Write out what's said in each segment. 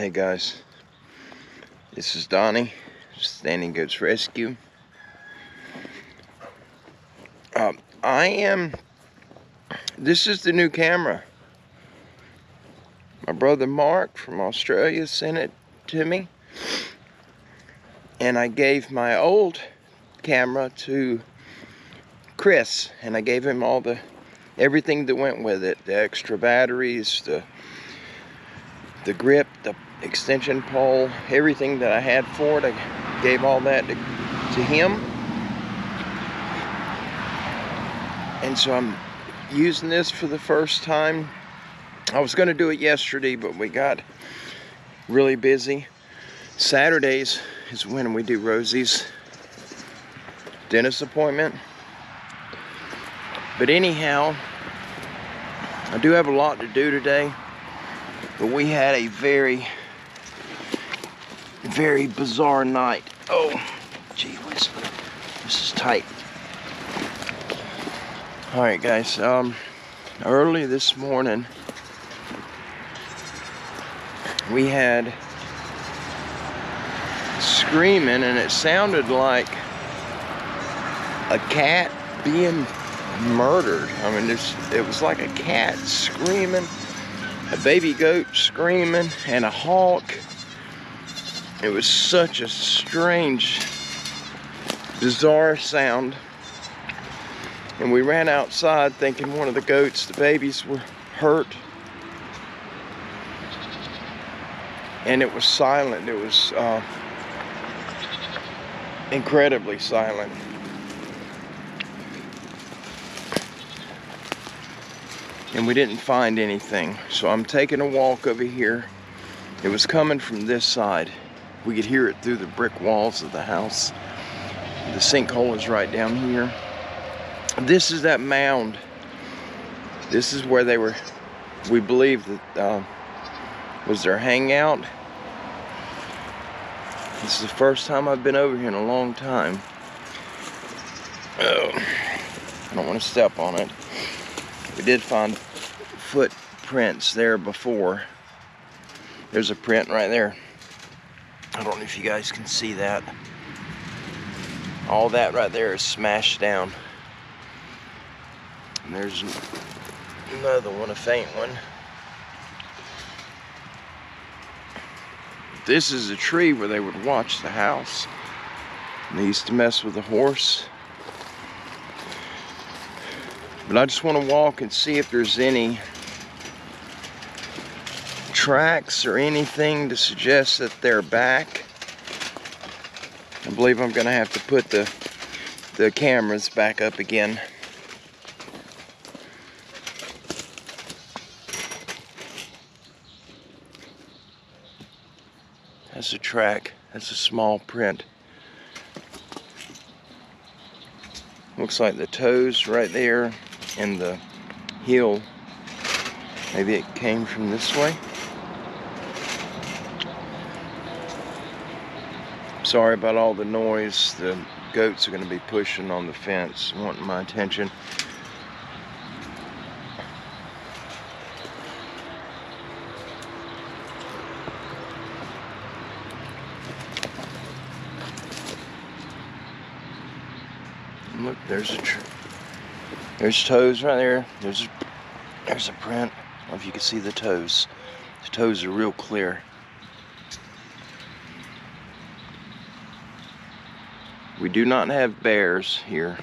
Hey guys, this is Donnie, Standing Goats Rescue. This is the new camera. My brother Mark from Australia sent it to me. And I gave my old camera to Chris. And I gave him everything that went with it. The extra batteries, the grip, the extension pole, everything that I had for it. I gave all that to him. And so I'm using this for the first time. I was going to do it yesterday, but we got really busy. Saturdays is when we do Rosie's dentist appointment. But anyhow, I do have a lot to do today. But we had a very, very bizarre night. Oh, gee whiz, this is tight. All right, guys. Early this morning, we had screaming, and it sounded like a cat being murdered. I mean, it was like a cat screaming, a baby goat screaming, and a hawk. It was such a strange, bizarre sound. And we ran outside thinking one of the goats, the babies, were hurt. And it was silent. It was incredibly silent. And we didn't find anything. So I'm taking a walk over here. It was coming from this side. We could hear it through the brick walls of the house. The sinkhole is right down here. This is that mound. This is where they were, we believe that was their hangout. This is the first time I've been over here in a long time. Oh, I don't want to step on it. We did find footprints there before. There's a print right there. I don't know if you guys can see that. All that right there is smashed down. And there's another one, a faint one. This is a tree where they would watch the house. And they used to mess with the horse. But I just want to walk and see if there's any tracks or anything to suggest that they're back. I believe I'm going to have to put the cameras back up again. That's a track. That's a small print. Looks like the toes right there and the heel. Maybe it came from this way. Sorry about all the noise. The goats are going to be pushing on the fence, wanting my attention. Look, there's toes right there. There's a print. I don't know if you can see the toes. The toes are real clear. We do not have bears here.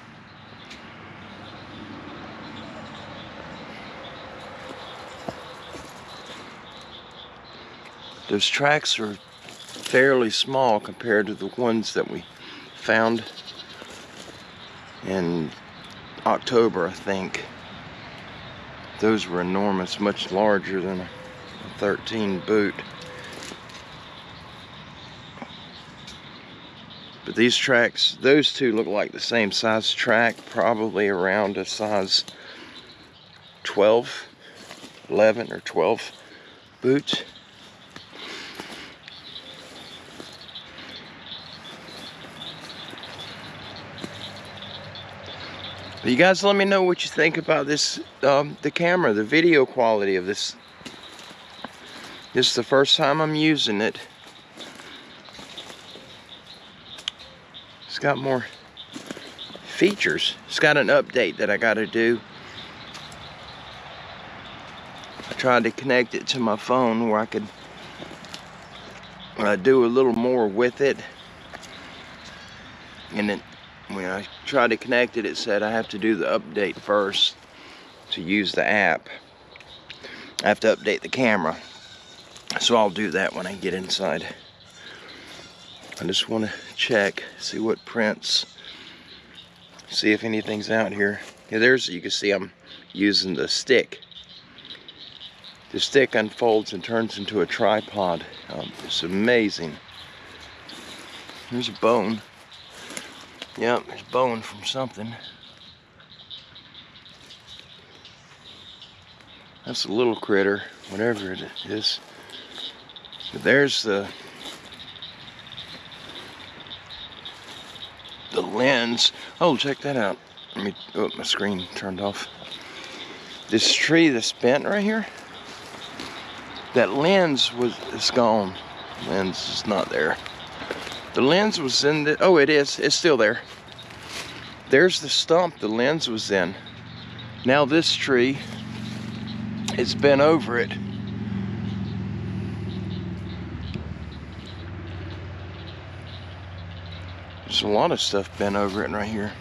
Those tracks are fairly small compared to the ones that we found in October, I think. Those were enormous, much larger than a 13 boot. But these tracks, those two look like the same size track, probably around a size 12, 11 or 12 boot. But you guys let me know what you think about this, the camera, the video quality of this This is the first time I'm using it. It's got more features. It's got an update that I gotta do. I tried to connect it to my phone where I could do a little more with it. And then when I tried to connect it, it said I have to do the update first to use the app. I have to update the camera. So I'll do that when I get inside. I just want to check, see what prints, see if anything's out here. Yeah, you can see I'm using the stick. The stick unfolds and turns into a tripod. It's amazing. There's a bone. Yep, there's bone from something. That's a little critter, whatever it is. But there's the lens. Oh, check that out. Oh, my screen turned off. This tree that's bent right here, that lens is gone. Lens is not there. The lens was in the, oh, it is. It's still there. There's the stump the lens was in. Now this tree, it's bent over it. There's a lot of stuff bent over it right here.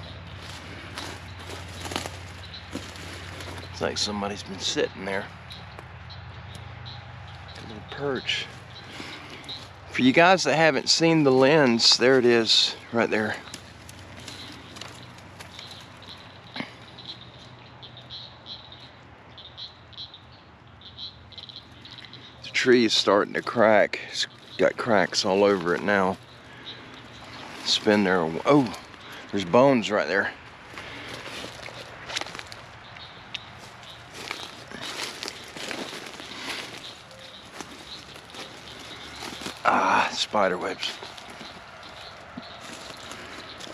It's like somebody's been sitting there. A little perch. For you guys that haven't seen the lens, there it is, right there. The tree is starting to crack. It's got cracks all over it now. It's been there. Oh, there's bones right there. Ah, spider webs.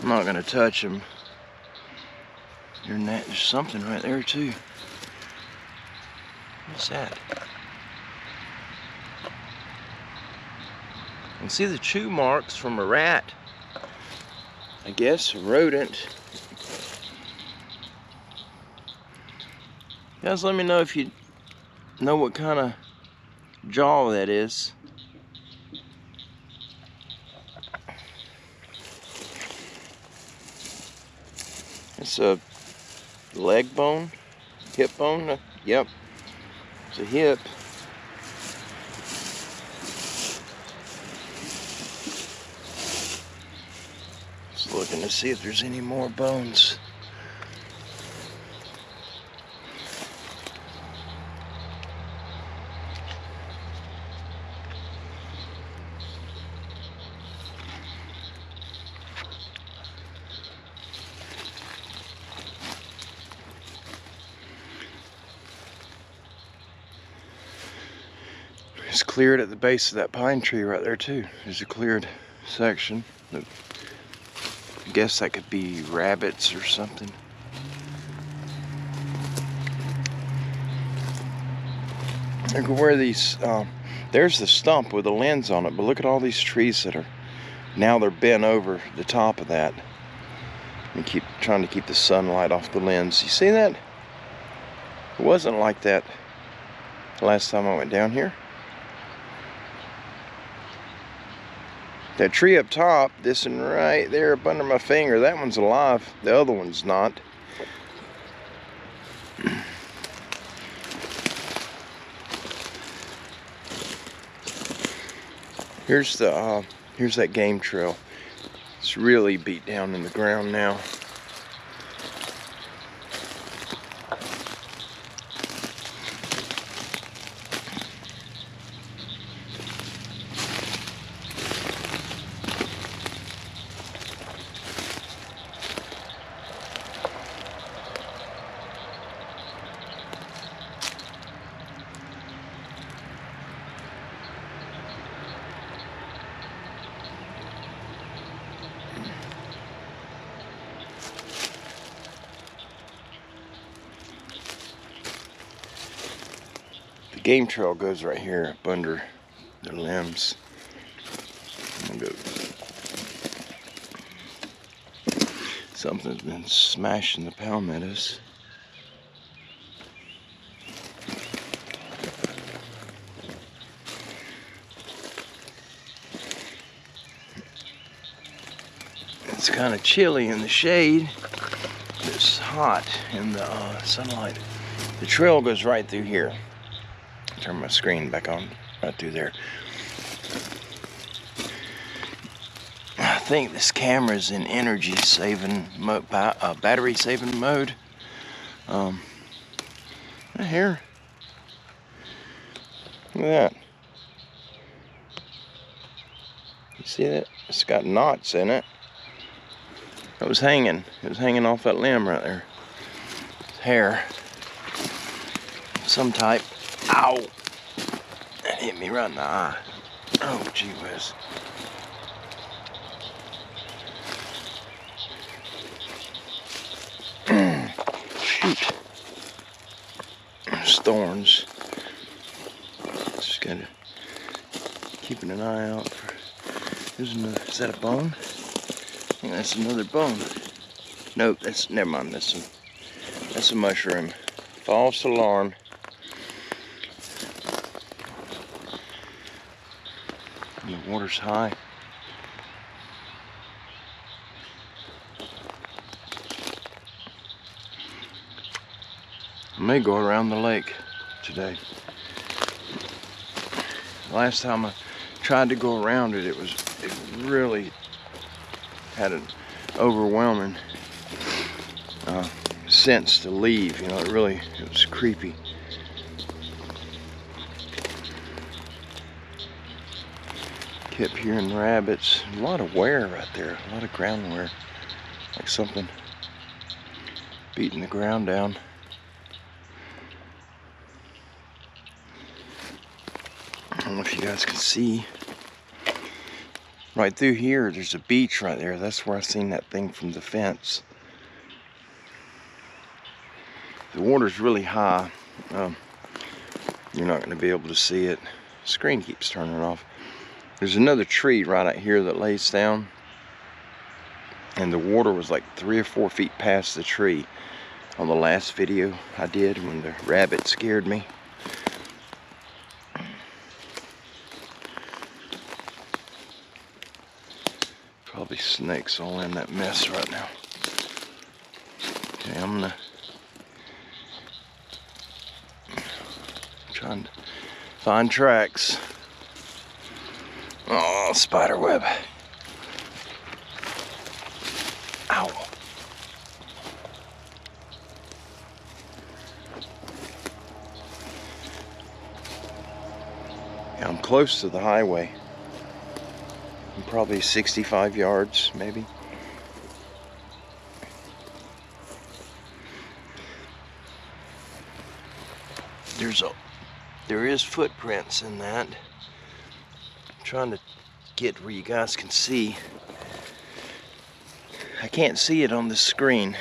I'm not gonna touch them. There's something right there too. What's that? I can see the chew marks from a rat. I guess a rodent. Guys, let me know if you know what kind of jaw that is. It's a leg bone, hip bone. Yep, it's a hip. Just looking to see if there's any more bones. It's cleared at the base of that pine tree right there too. There's a cleared section. I guess that could be rabbits or something. Look at where these, there's the stump with the lens on it, but look at all these trees that are, now they're bent over the top of that. And keep trying to keep the sunlight off the lens. You see that? It wasn't like that the last time I went down here. That tree up top, this one right there up under my finger, that one's alive. The other one's not. Here's that game trail. It's really beat down in the ground now. The game trail goes right here up under the limbs. I'm gonna go. Something's been smashing the palmettos. It's kind of chilly in the shade. It's hot in the sunlight. The trail goes right through here. Turn my screen back on, right through there. I think this camera's in energy saving mode, battery saving mode. Right here. Look at that. You see that? It's got knots in it. It was hanging. It was hanging off that limb right there. It's hair. Some type. Ow! That hit me right in the eye. Oh, gee whiz. Shoot. There's thorns. Just gotta keeping an eye out for. There's another. Is that a bone? I think that's another bone. Nope, that's never mind. That's a mushroom. False alarm. The water's high. I may go around the lake today. Last time I tried to go around it, it really had an overwhelming sense to leave. You know, it was creepy. Kept hearing rabbits. A lot of wear right there. A lot of ground wear. Like something beating the ground down. I don't know if you guys can see. Right through here, there's a beach right there. That's where I seen that thing from the fence. The water's really high. You're not going to be able to see it. The screen keeps turning off. There's another tree right out here that lays down. And the water was like 3 or 4 feet past the tree on the last video I did when the rabbit scared me. Probably snakes all in that mess right now. Okay, I'm gonna try and find tracks. Oh, spider web. Ow. Yeah, I'm close to the highway. I'm probably 65 yards, maybe. There is footprints in that. I'm trying to get where you guys can see. I can't see it on the screen.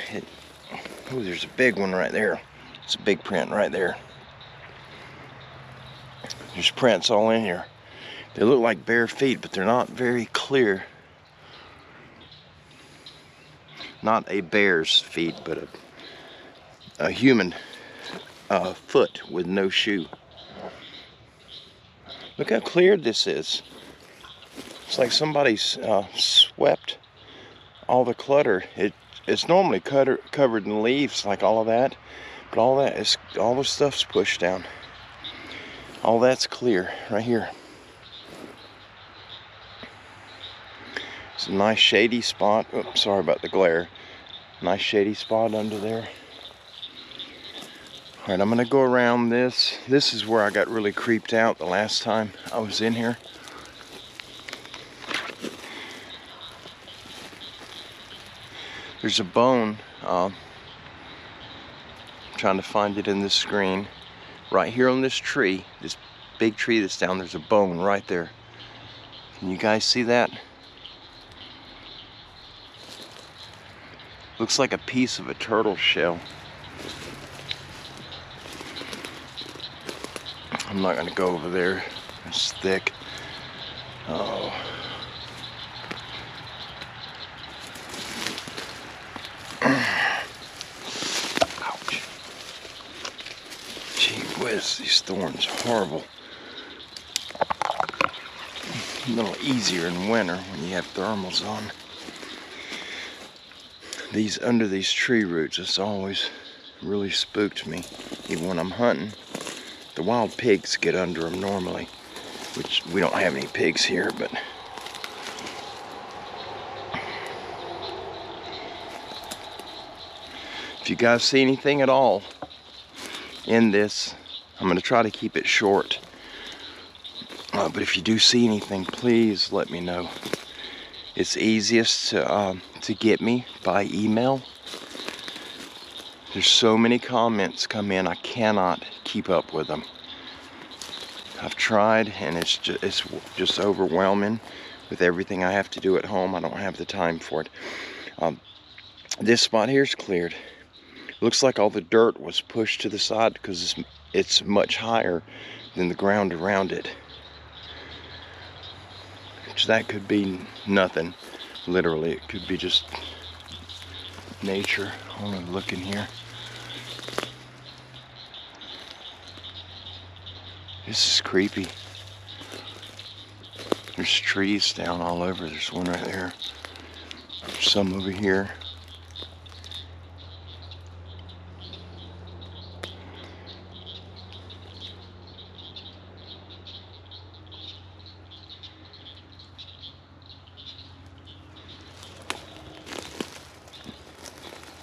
Oh, there's a big one right there. It's a big print right there. There's prints all in here. They look like bare feet, but they're not very clear. Not a bear's feet, but a human foot with no shoe. Look how clear this is. It's like somebody's swept all the clutter. It's normally covered in leaves, like all of that, but all the stuff's pushed down. All that's clear right here. It's a nice shady spot. Oops, sorry about the glare. Nice shady spot under there. All right, I'm gonna go around this. This is where I got really creeped out the last time I was in here. There's a bone. I'm trying to find it in this screen. Right here on this tree, this big tree that's down, there's a bone right there. Can you guys see that? Looks like a piece of a turtle shell. I'm not gonna go over there. It's thick. Oh. Ouch. Gee whiz, these thorns are horrible. A little easier in winter when you have thermals on. These under these tree roots, it's always really spooked me. Even when I'm hunting, the wild pigs get under them normally, which we don't have any pigs here, but if you guys see anything at all in this, I'm going to try to keep it short. But if you do see anything, please let me know. It's easiest to get me by email. There's so many comments come in, I cannot keep up with them. I've tried, and it's just overwhelming with everything I have to do at home. I don't have the time for it. This spot here is cleared. Looks like all the dirt was pushed to the side because it's much higher than the ground around it. Which that could be nothing, literally. It could be just nature. I want to look in here. This is creepy. There's trees down all over. There's one right there. There's some over here.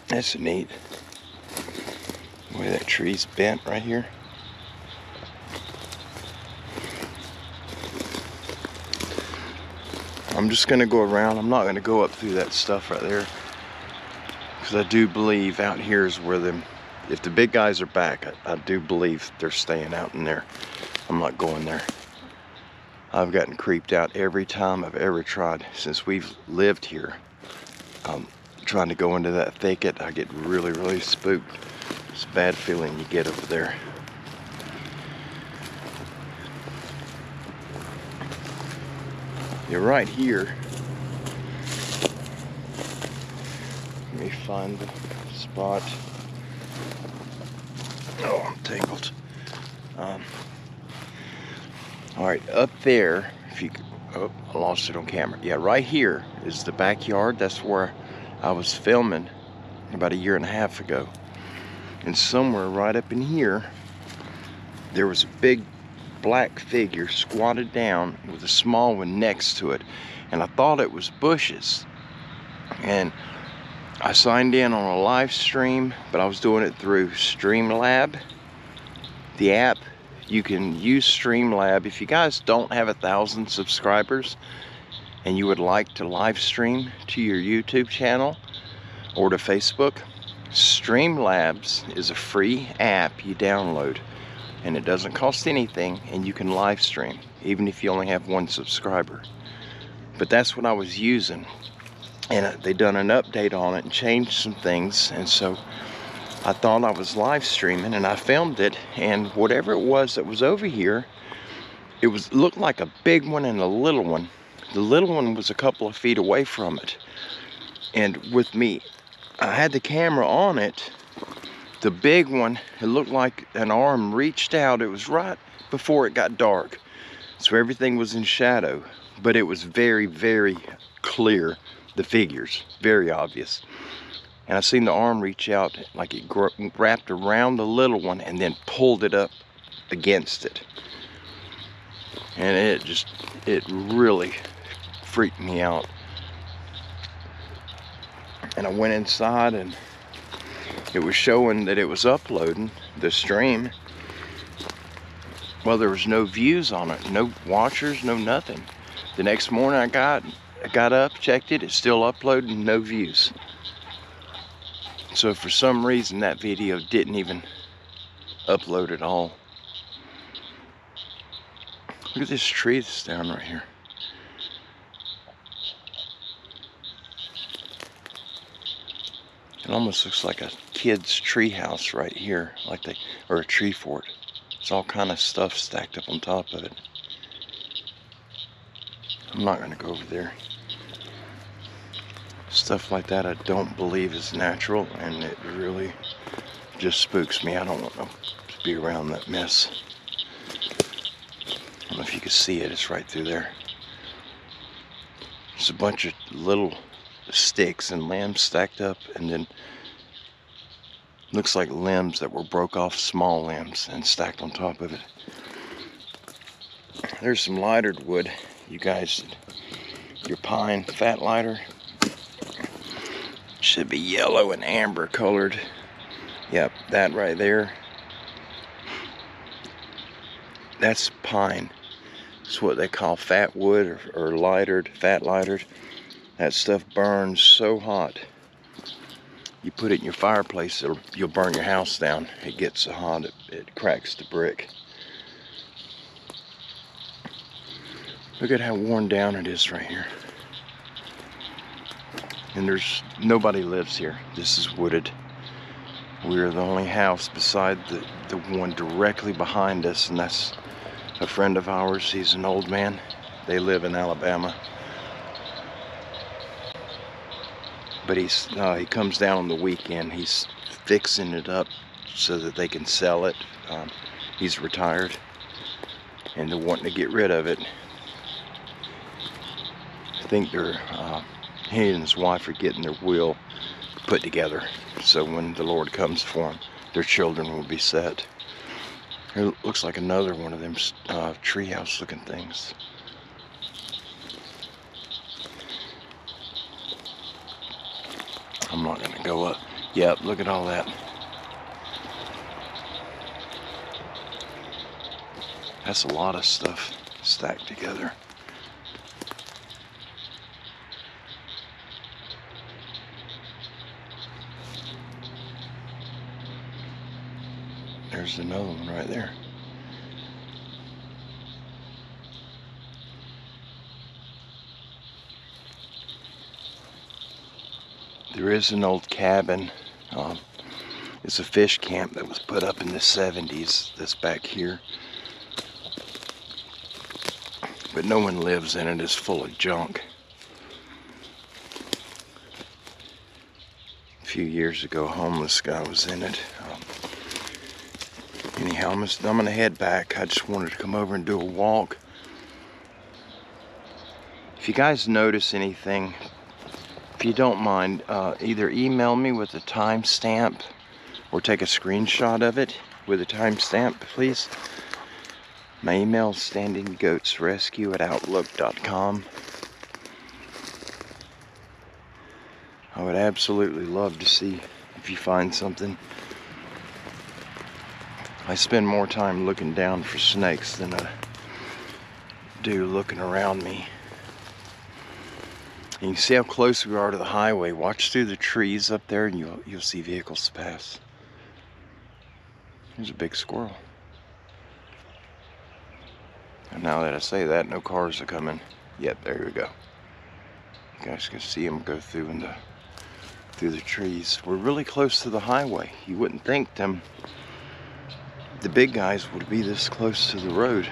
That's neat. The way that tree's bent right here. I'm just gonna go around. I'm not gonna go up through that stuff right there, because I do believe out here is where if the big guys are back, I do believe they're staying out in there. I'm not going there. I've gotten creeped out every time I've ever tried since we've lived here. Trying to go into that thicket, I get really, really spooked. It's a bad feeling you get over there. You're right here. Let me find the spot. Oh, I'm tangled. All right, up there, if you, oh, I lost it on camera. Yeah, right here is the backyard. That's where I was filming about 1.5 years ago. And somewhere right up in here, there was a big black figure squatted down with a small one next to it. And I thought it was bushes. And I signed in on a live stream, but I was doing it through Streamlab, the app. You can use Streamlab. If you guys don't have 1,000 subscribers and you would like to live stream to your YouTube channel or to Facebook, Streamlabs is a free app you download, and it doesn't cost anything, and you can live stream even if you only have 1 subscriber. But that's what I was using, and they done an update on it and changed some things, and so I thought I was live streaming, and I filmed it, and whatever it was that was over here, it looked like a big one and a little one. The little one was a couple of feet away from it, and with me, I had the camera on it. The big one, it looked like an arm reached out. It was right before it got dark, so everything was in shadow, but it was very, very clear, the figures, very obvious. And I seen the arm reach out, like it wrapped around the little one and then pulled it up against it. And it really freaked me out. And I went inside, and it was showing that it was uploading the stream. Well, there was no views on it, no watchers, no nothing. The next morning I got up, checked it, it's still uploading, no views. So for some reason that video didn't even upload at all. Look at this tree that's down right here. It almost looks like a kid's tree house right here, or a tree fort. There's all kind of stuff stacked up on top of it. I'm not going to go over there. Stuff like that I don't believe is natural, and it really just spooks me. I don't want to be around that mess. I don't know if you can see it. It's right through there. There's a bunch of little sticks and limbs stacked up, and then looks like limbs that were broke off, small limbs, and stacked on top of it. There's some lightered wood. You guys, your pine fat lighter should be yellow and amber colored. Yep, that right there. That's pine. It's what they call fat wood or lightered, fat lightered. That stuff burns so hot. You put it in your fireplace, you'll burn your house down. It gets so hot, it cracks the brick. Look at how worn down it is right here. And nobody lives here. This is wooded. We're the only house beside the one directly behind us, and that's a friend of ours. He's an old man. They live in Alabama. But he comes down on the weekend. He's fixing it up so that they can sell it. He's retired, and they're wanting to get rid of it. I think he and his wife are getting their will put together, so when the Lord comes for them, their children will be set. It looks like another one of them treehouse looking things. I'm not going to go up. Yep, look at all that. That's a lot of stuff stacked together. There's another one right there. There is an old cabin. It's a fish camp that was put up in the 70s that's back here. But no one lives in it. It's full of junk. A few years ago, a homeless guy was in it. Anyhow, I'm going to head back. I just wanted to come over and do a walk. If you guys notice anything, if you don't mind, either email me with a timestamp or take a screenshot of it with a timestamp, please. My email is standinggoatsrescue@outlook.com. I would absolutely love to see if you find something. I spend more time looking down for snakes than I do looking around me. You can see how close we are to the highway. Watch through the trees up there and you'll see vehicles pass. There's a big squirrel. And now that I say that, no cars are coming. Yep, there we go. You guys can see them go through through the trees. We're really close to the highway. You wouldn't think the big guys would be this close to the road.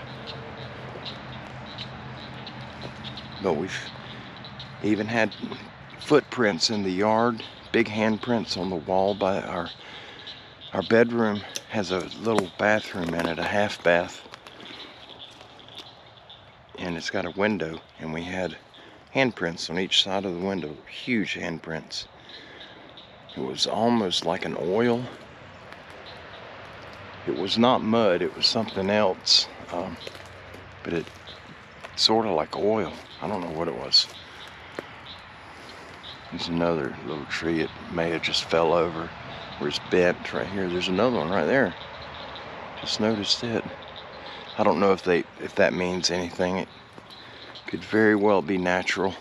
But we've even had footprints in the yard, big handprints on the wall by our bedroom. Has a little bathroom in it, a half bath. And it's got a window, and we had handprints on each side of the window, huge handprints. It was almost like an oil. It was not mud, it was something else, but it sort of like oil. I don't know what it was. There's another little tree. It may have just fell over, or it's bent right here. There's another one right there. Just noticed it. I don't know if that means anything. It could very well be natural.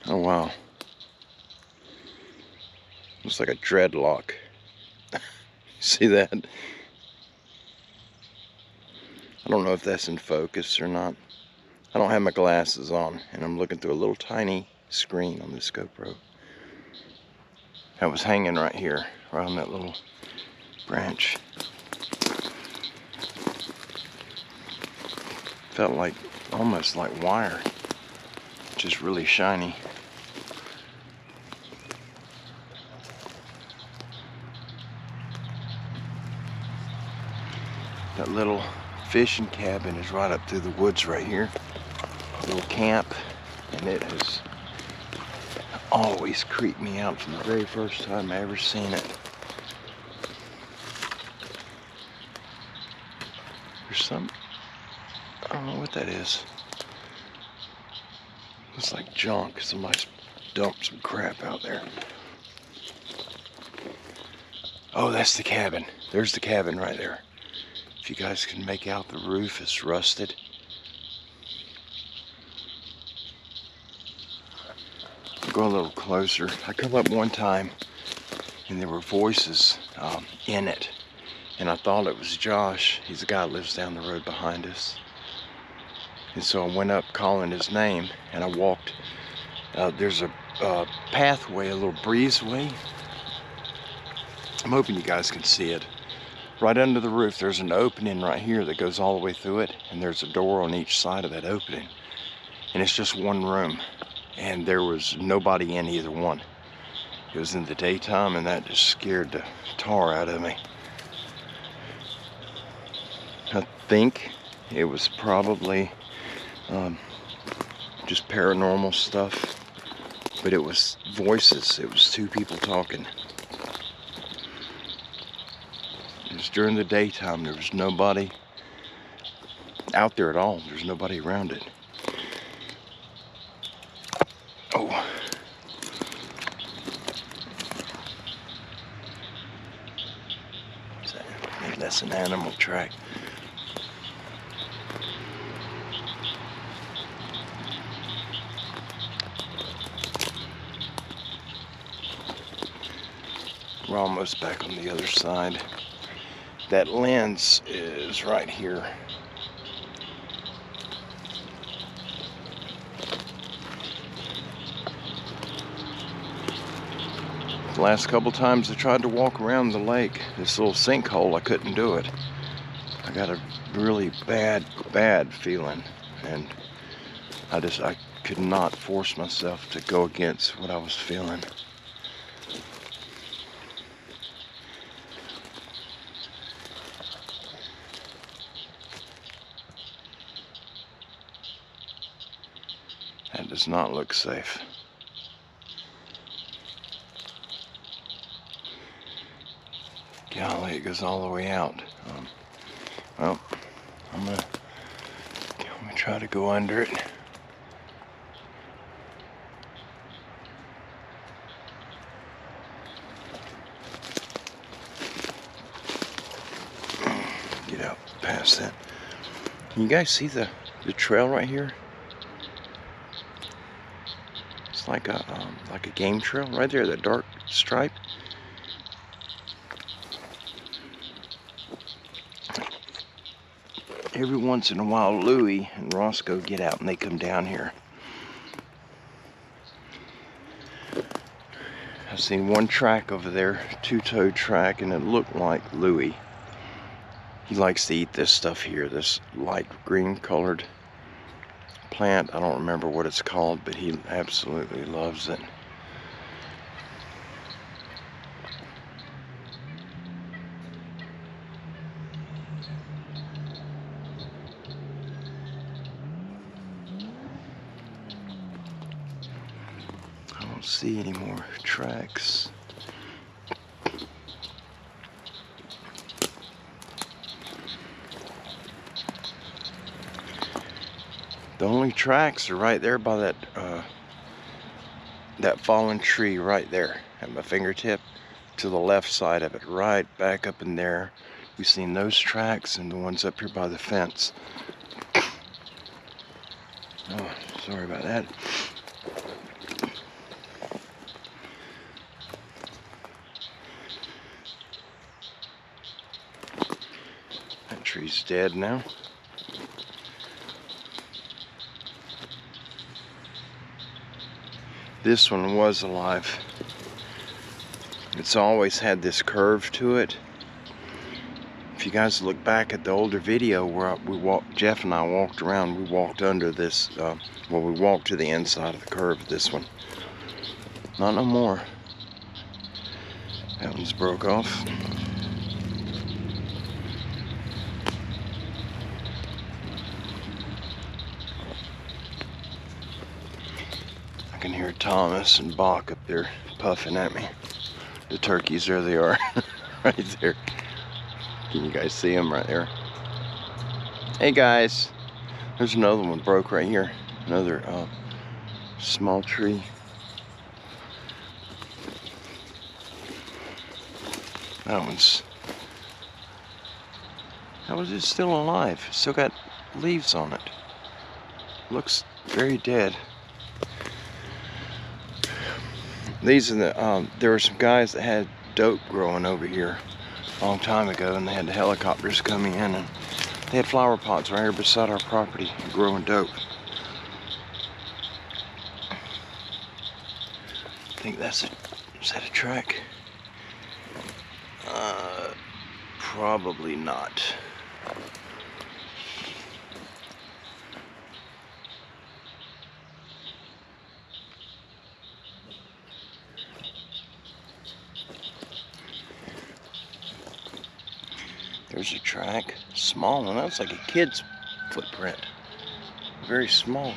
Oh wow. Looks like a dreadlock. See that? I don't know if that's in focus or not. I don't have my glasses on, and I'm looking through a little tiny screen on this GoPro. that was hanging right here, right on that little branch. Felt like, almost like wire, just really shiny. That little fishing cabin is right up through the woods right here. Little camp, and it has always creeped me out from the very first time I ever seen it. There's some, I don't know what that is. Looks like junk. Somebody's dumped some crap out there. Oh, that's the cabin. There's the cabin right there. If you guys can make out the roof, it's rusted. Go a little closer. I come up one time and there were voices in it, and I thought it was Josh. He's the guy that lives down the road behind us. And so I went up calling his name, and I walked. There's a pathway, a little breezeway. I'm hoping you guys can see it. Right under the roof, there's an opening right here that goes all the way through it, and there's a door on each side of that opening. And it's just one room, and there was nobody in either one. It was in the daytime, and that just scared the tar out of me. I think it was probably just paranormal stuff, but it was voices. It was two people talking. It was during the daytime. There was nobody out there at all. There's nobody around it. Oh. Maybe that's an animal track. We're almost back on the other side. That lens is right here. The last couple times I tried to walk around the lake, this little sinkhole, I couldn't do it. I got a really bad feeling, and I could not force myself to go against what I was feeling. That does not look safe. Golly, it goes all the way out. Well, I'm gonna try to go under it. Get out past that. Can you guys see the trail right here? It's like a game trail right there, that dark stripe. Every once in a while, Louie and Roscoe get out and they come down here. I've seen one track over there, two-toed track, and it looked like Louie. He likes to eat this stuff here, this light green colored plant. I don't remember what it's called, but he absolutely loves it. I don't see any more tracks. The only tracks are right there by that fallen tree right there at my fingertip, to the left side of it, right back up in there. We've seen those tracks and the ones up here by the fence. Oh, sorry about that. That tree's dead now. This one was alive. It's always had this curve to it. If you guys look back at the older video where Jeff and I walked around, we walked under this, we walked to the inside of the curve of this one. Not no more. That one's broke off. I can hear Thomas and Bach up there puffing at me. The turkeys, there they are, right there. Can you guys see them right there? Hey guys, there's another one broke right here. Another small tree. That was just still alive. Still got leaves on it. Looks very dead. These are the, there were some guys that had dope growing over here a long time ago, and they had the helicopters coming in, and they had flower pots right here beside our property growing dope. I think is that a track? Probably not. There's a track, small one. That looks like a kid's footprint. A very small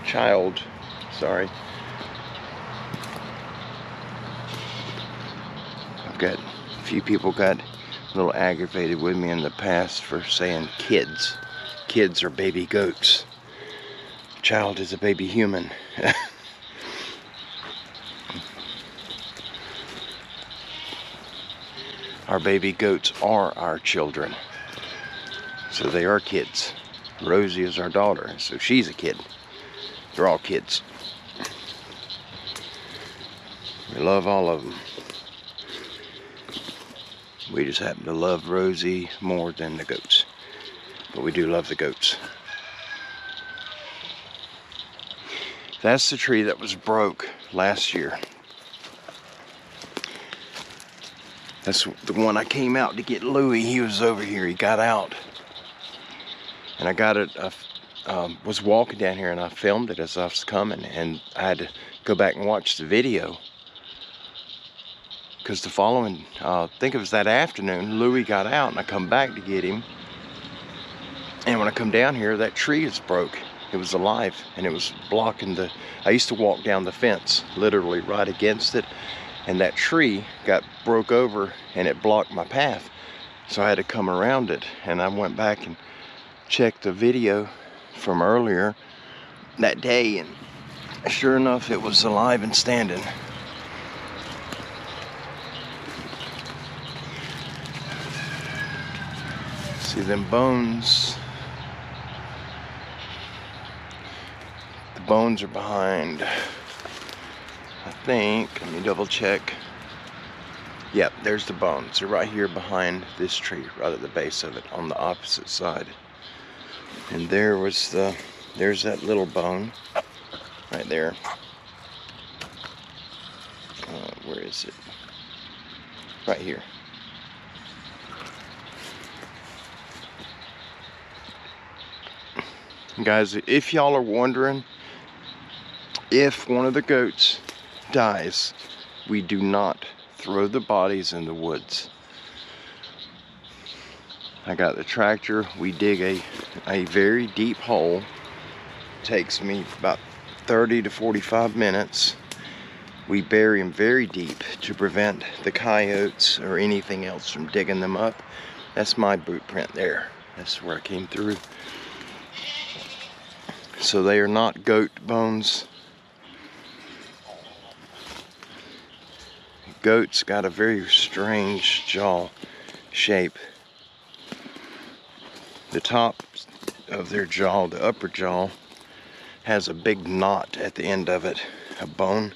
child, sorry. I've got a few people got a little aggravated with me in the past for saying kids. Kids are baby goats. Child is a baby human. Our baby goats are our children. So they are kids. Rosie is our daughter, so she's a kid. They're all kids. We love all of them. We just happen to love Rosie more than the goats. But we do love the goats. That's the tree that was broke last year. That's the one I came out to get Louie. He was over here. He got out. And I got it, was walking down here and I filmed it as I was coming. And I had to go back and watch the video. Because the following, I think it was that afternoon, Louie got out and I come back to get him. And when I come down here, that tree is broke. It was alive and it was blocking I used to walk down the fence, literally right against it. And that tree got broke over and it blocked my path. So I had to come around it. And I went back and checked the video from earlier that day. And sure enough, it was alive and standing. See them bones. The bones are behind. I think, let me double check. Yep, there's the bones. They're right here behind this tree, right at the base of it, on the opposite side. And there's that little bone, right there. Where is it? Right here. Guys, if y'all are wondering, if one of the goats dies, we do not throw the bodies in the woods. I got the tractor. We dig a very deep hole. Takes me about 30 to 45 minutes. We bury them very deep to prevent the coyotes or anything else from digging them up. That's my boot print there. That's where I came through. So they are not goat bones. Goats got a very strange jaw shape. The top of their jaw, the upper jaw, has a big knot at the end of it, a bone.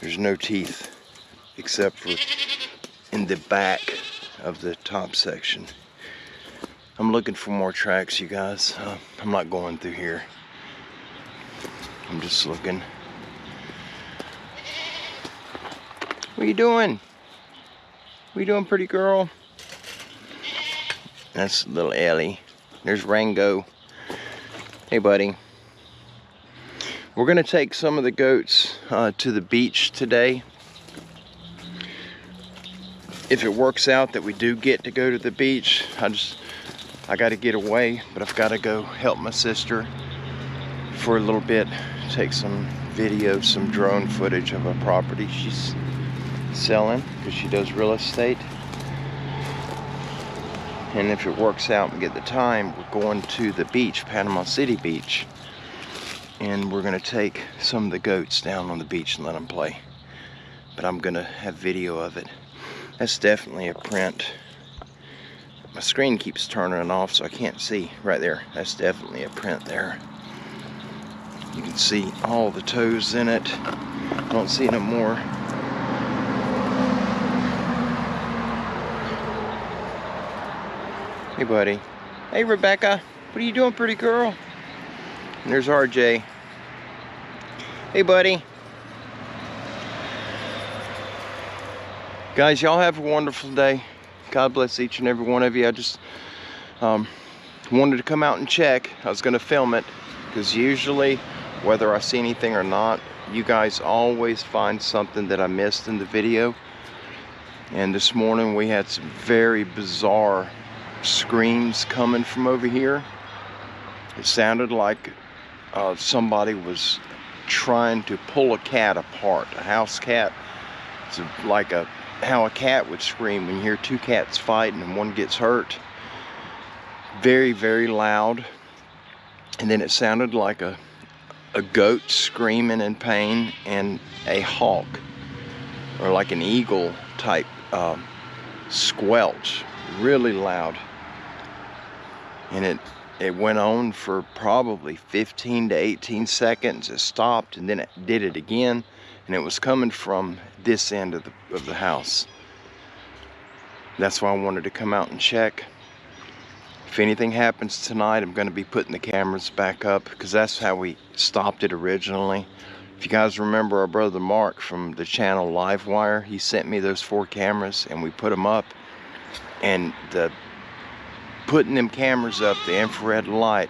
There's no teeth except for in the back of the top section. I'm looking for more tracks, you guys. I'm not going through here. I'm just looking. What you doing? What you doing, pretty girl? That's little Ellie. There's Rango. Hey, buddy. We're gonna take some of the goats to the beach today. If it works out that we do get to go to the beach, I gotta get away, but I've gotta go help my sister for a little bit, take some video, some drone footage of a property she's selling, because she does real estate. And if it works out and we get the time, we're going to the beach, Panama City Beach. And we're gonna take some of the goats down on the beach and let them play. But I'm gonna have video of it. That's definitely a print. My screen keeps turning off so I can't see right there. That's definitely a print there. You can see all the toes in it. Don't see no more. Hey, buddy. Hey, Rebecca. What are you doing, pretty girl? And there's RJ. Hey, buddy. Guys, y'all have a wonderful day. God bless each and every one of you. I just wanted to come out and check. I was going to film it, because usually, whether I see anything or not, you guys always find something that I missed in the video. And this morning we had some very bizarre screams coming from over here. It sounded like somebody was trying to pull a cat apart, a house cat. It's like how a cat would scream when you hear two cats fighting and one gets hurt. Very, very loud. And then it sounded like a goat screaming in pain, and a hawk, or like an eagle type squelch, really loud. And it went on for probably 15 to 18 seconds. It stopped, and then it did it again, and it was coming from this end of the house. That's why I wanted to come out and check. If anything happens tonight, I'm going to be putting the cameras back up, because that's how we stopped it originally. If you guys remember our brother Mark from the channel Livewire, he sent me those 4 cameras and we put them up. And putting them cameras up, the infrared light,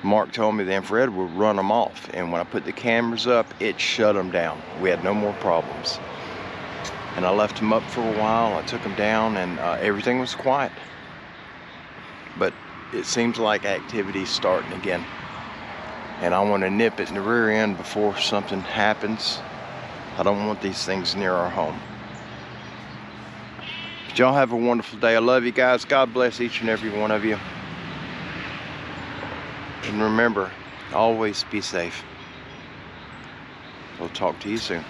Mark told me the infrared would run them off. And when I put the cameras up, it shut them down. We had no more problems. And I left them up for a while. I took them down, and everything was quiet. But it seems like activity's starting again. And I want to nip it in the rear end before something happens. I don't want these things near our home. But y'all have a wonderful day. I love you guys. God bless each and every one of you. And remember, always be safe. We'll talk to you soon.